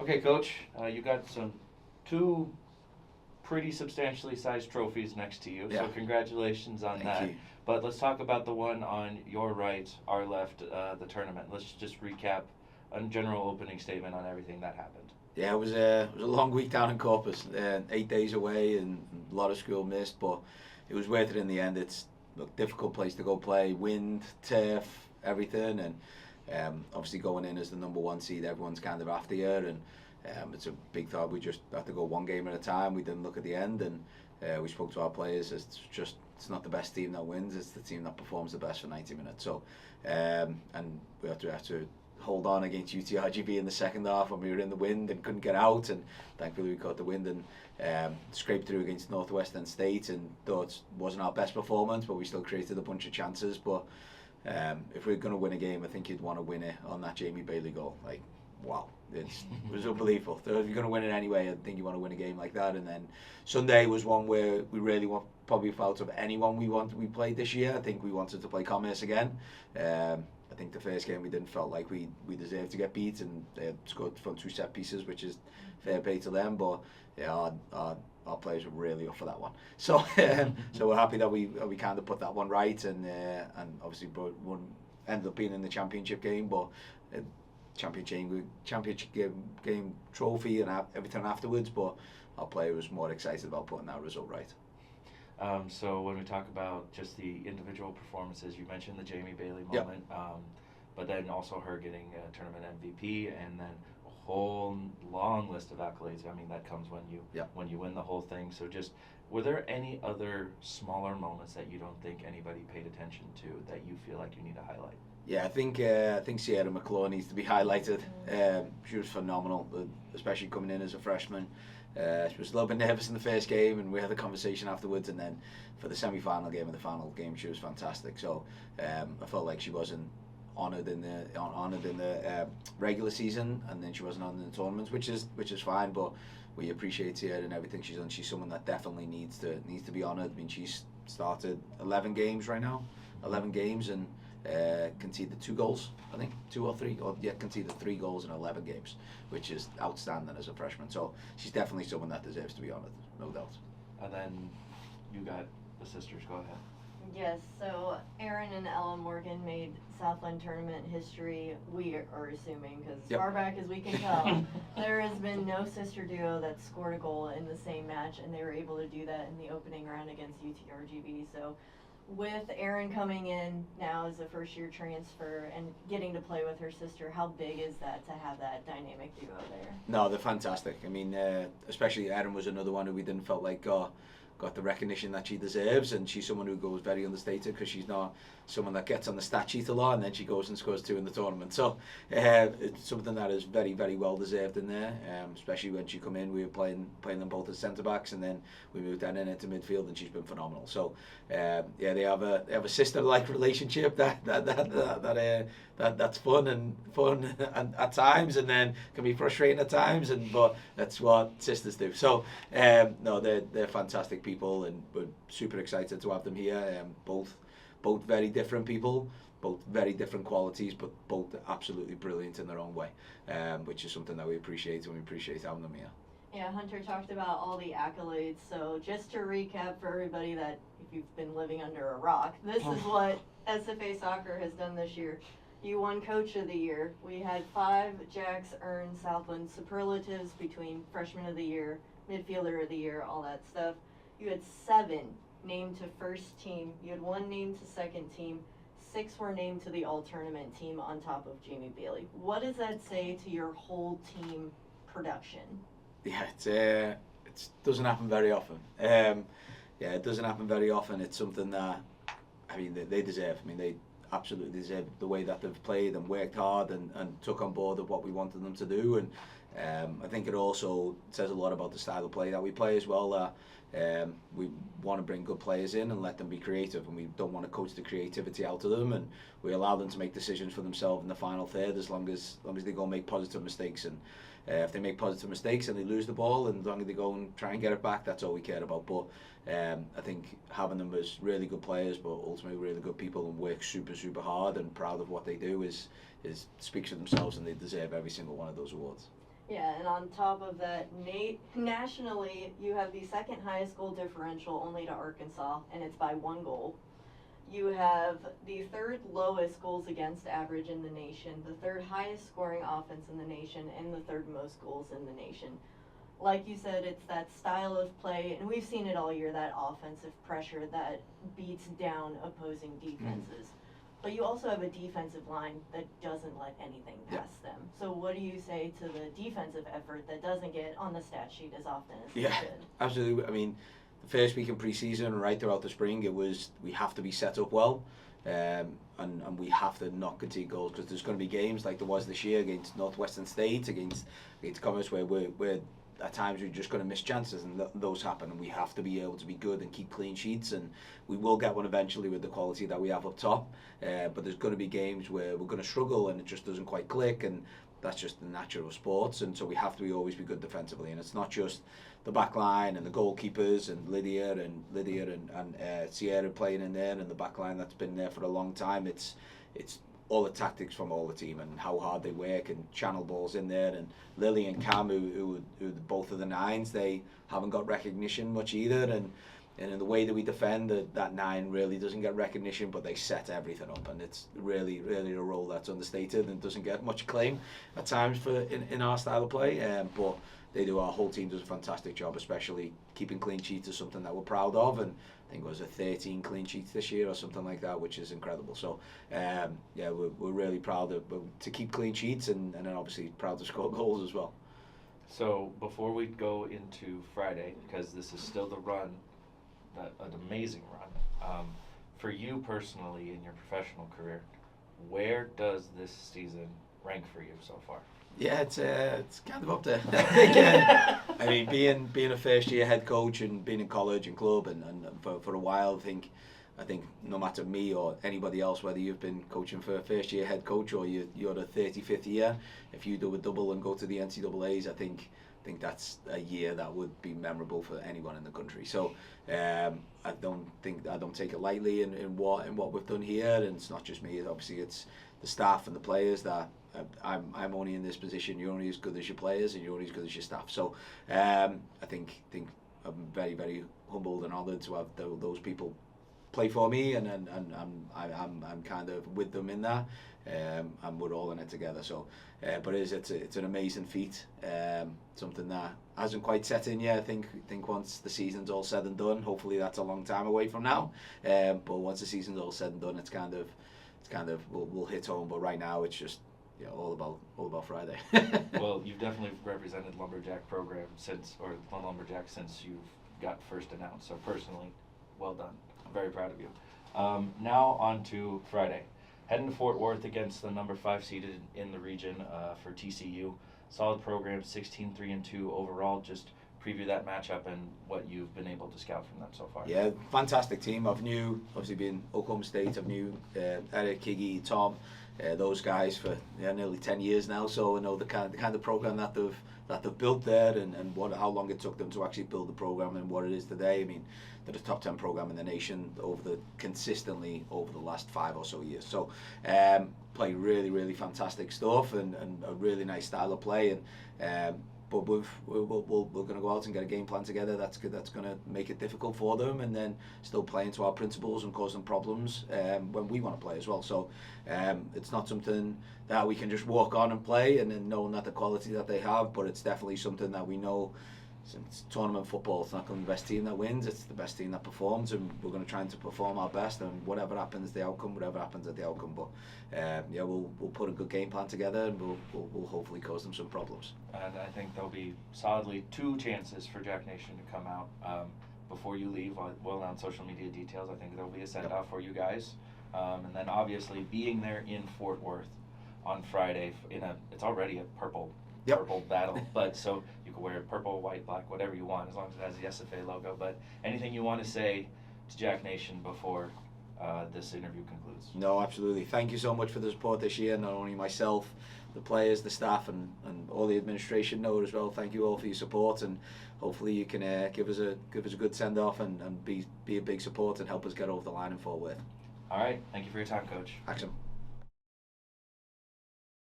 Okay, Coach, you got two pretty substantially sized trophies next to you, Yeah. so congratulations on Thank that. you. But let's talk about the one on your right, our left, the tournament. Let's just recap a general opening statement on everything that happened. Yeah, it was a long week down in Corpus, 8 days away, and a lot of school missed, but it was worth it in the end. It's a difficult place to go play, wind, turf, everything, and obviously going in as the number one seed, everyone's kind of after you, and it's a big thought. We just have to go one game at a time. We didn't look at the end, and we spoke to our players. It's not the best team that wins; it's the team that performs the best for 90 minutes. So, and we have to hold on against UTRGB in the second half when we were in the wind and couldn't get out, and thankfully we caught the wind and scraped through against Northwestern State, and though it wasn't our best performance, but we still created a bunch of chances. But if we're going to win a game, I think you'd want to win it on that Jamie Bailey goal. Like, wow, it was unbelievable. So if you're going to win it anyway, I think you want to win a game like that. And then Sunday was one where we really probably felt of anyone we played this year. I think we wanted to play Commerce again. I think the first game we didn't felt like we deserved to get beat, and they had scored from 2 set pieces, which is fair play to them. But yeah, our players were really up for that one. So so we're happy that we kind of put that one right, and obviously one ended up being in the championship game, but championship game trophy and everything afterwards. But our player was more excited about putting that result right. So when we talk about just the individual performances, you mentioned the Jamie Bailey moment, but then also her getting a tournament MVP, and then a whole long list of accolades. I mean, that comes when you win the whole thing. So just, were there any other smaller moments that you don't think anybody paid attention to that you feel like you need to highlight? Yeah, I think Sierra McClure needs to be highlighted. She was phenomenal, especially coming in as a freshman. She was a little bit nervous in the first game, and we had a conversation afterwards. And then for the semi-final game and the final game, she was fantastic. So I felt like she wasn't honoured in the regular season, and then she wasn't honoured in the tournaments, which is fine. But we appreciate her and everything she's done. She's someone that definitely needs to be honoured. I mean, she's started 11 games right now, 11 games, and conceded 2 goals, I think, 2 or 3, conceded 3 goals in 11 games, which is outstanding as a freshman. So she's definitely someone that deserves to be honoured, no doubt. And then you got the sisters. Go ahead. Yes, so Aaron and Ella Morgan made Southland Tournament history. We are assuming, because as far back as we can tell, there has been no sister duo that scored a goal in the same match, and they were able to do that in the opening round against UTRGB. So with Erin coming in now as a first-year transfer and getting to play with her sister, how big is that to have that dynamic duo there? No, they're fantastic. I mean, especially Erin was another one who we didn't felt like got the recognition that she deserves, and she's someone who goes very understated because she's not someone that gets on the stat sheet a lot, and then she goes and scores 2 in the tournament. So it's something that is very, very well deserved in there. Especially when she come in, we were playing them both as centre backs, and then we moved Erin into midfield, and she's been phenomenal. So yeah, they have a sister-like relationship that's fun and at times, and then can be frustrating at times, but that's what sisters do. So no, they're fantastic people, and we're super excited to have them here. Both very different people, both very different qualities, but both absolutely brilliant in their own way, which is something that we appreciate, and we appreciate having them here. Yeah, Hunter talked about all the accolades, so just to recap for everybody that if you've been living under a rock, this is what SFA Soccer has done this year. You won Coach of the Year. We had 5 Jacks earn Southland superlatives between Freshman of the Year, Midfielder of the Year, all that stuff. You had 7 named to first team. You had 1 named to second team. 6 were named to the all-tournament team on top of Jamie Bailey. What does that say to your whole team production? Yeah, it doesn't happen very often. It doesn't happen very often. It's something that, I mean, they deserve. I mean, they absolutely deserve the way that they've played and worked hard and took on board of what we wanted them to do. And I think it also says a lot about the style of play that we play as well. That we want to bring good players in and let them be creative, and we don't want to coach the creativity out of them, and we allow them to make decisions for themselves in the final third as long as they go and make positive mistakes. And if they make positive mistakes and they lose the ball, and as long as they go and try and get it back, that's all we care about. But I think having them as really good players, but ultimately really good people, and work super, super hard and proud of what they do is speaks for themselves, and they deserve every single one of those awards. Yeah, and on top of that, nationally, you have the second highest goal differential only to Arkansas, and it's by 1 goal. You have the third lowest goals against average in the nation, the third highest scoring offense in the nation, and the third most goals in the nation. Like you said, it's that style of play, and we've seen it all year, that offensive pressure that beats down opposing defenses. But you also have a defensive line that doesn't let anything pass them. So what do you say to the defensive effort that doesn't get on the stat sheet as often as it should? Absolutely. I mean, the first week in pre-season, right throughout the spring, it was we have to be set up well, and we have to not concede goals, because there's going to be games like there was this year against Northwestern State, against Commerce, where we're at times we're just going to miss chances, and those happen, and we have to be able to be good and keep clean sheets, and we will get one eventually with the quality that we have up top, but there's going to be games where we're going to struggle and it just doesn't quite click, and that's just the nature of sports, and so we have to always be good defensively, and it's not just the back line and the goalkeepers and Lydia and Sierra playing in there, and the back line that's been there for a long time. It's all the tactics from all the team and how hard they work and channel balls in there. And Lily and Cam, who both of the nines, they haven't got recognition much either. And in the way that we defend, that 9 really doesn't get recognition, but they set everything up, and it's really a role that's understated and doesn't get much claim at times in our style of play. But they do. Our whole team does a fantastic job, especially keeping clean sheets is something that we're proud of, and I think it was 13 clean sheets this year or something like that, which is incredible. So we're really proud to keep clean sheets, and then obviously proud to score goals as well. So before we go into Friday, because this is still the run, an amazing run, for you personally in your professional career, where does this season rank for you so far? Yeah, it's kind of up there. I mean, being a first year head coach and being in college and club and for a while, I think no matter me or anybody else, whether you've been coaching for a first year head coach or you're the 35th year, if you do a double and go to the NCAAs, I think that's a year that would be memorable for anyone in the country. So I don't take it lightly in what we've done here, and it's not just me. Obviously, it's the staff and the players that. I'm only in this position. You're only as good as your players, and you're only as good as your staff. So I think I'm very, very humbled and honoured to have those people play for me, and I'm kind of with them in that, and we're all in it together. So, but it's an amazing feat, something that hasn't quite set in yet. I think once the season's all said and done, hopefully that's a long time away from now. But once the season's all said and done, it's kind of we'll hit home. But right now, it's just. Yeah, all about Friday. Well, you've definitely represented Lumberjack program since you've got first announced. So personally, well done. I'm very proud of you. Now on to Friday. Heading to Fort Worth against the number 5 seeded in the region for TCU. Solid program, 16-3-2 overall. Just preview that matchup and what you've been able to scout from them so far. Yeah, fantastic team. I've obviously been Oklahoma State. I've knew Eric, Kiggy, Tom. Those guys for nearly 10 years now, so I know the kind of program that they've built there, and how long it took them to actually build the program and what it is today. I mean, they're the top 10 program in the nation consistently over the last 5 or so years. So play really fantastic stuff and a really nice style of play, and but we're going to go out and get a game plan together that's going to make it difficult for them, and then still play into our principles and cause them problems when we want to play as well. So it's not something that we can just walk on and play and then knowing that the quality that they have, but it's definitely something that we know. Since tournament football, it's not going to be the best team that wins, it's the best team that performs, and we're going to try to perform our best, and whatever happens at the outcome. But we'll put a good game plan together, and we'll hopefully cause them some problems. And I think there'll be solidly 2 chances for Jack Nation to come out before you leave. We'll announce social media details. I think there'll be a send-off for you guys, and then obviously being there in Fort Worth on Friday it's already a purple battle, but so you can wear purple, white, black, whatever you want, as long as it has the SFA logo. But anything you want to say to Jack Nation before this interview concludes? No, absolutely. Thank you so much for the support this year. Not only myself, the players, the staff, and all the administration know it as well. Thank you all for your support, and hopefully you can give us a good send off and be a big support and help us get over the line in Fort Worth. All right. Thank you for your time, Coach. Excellent.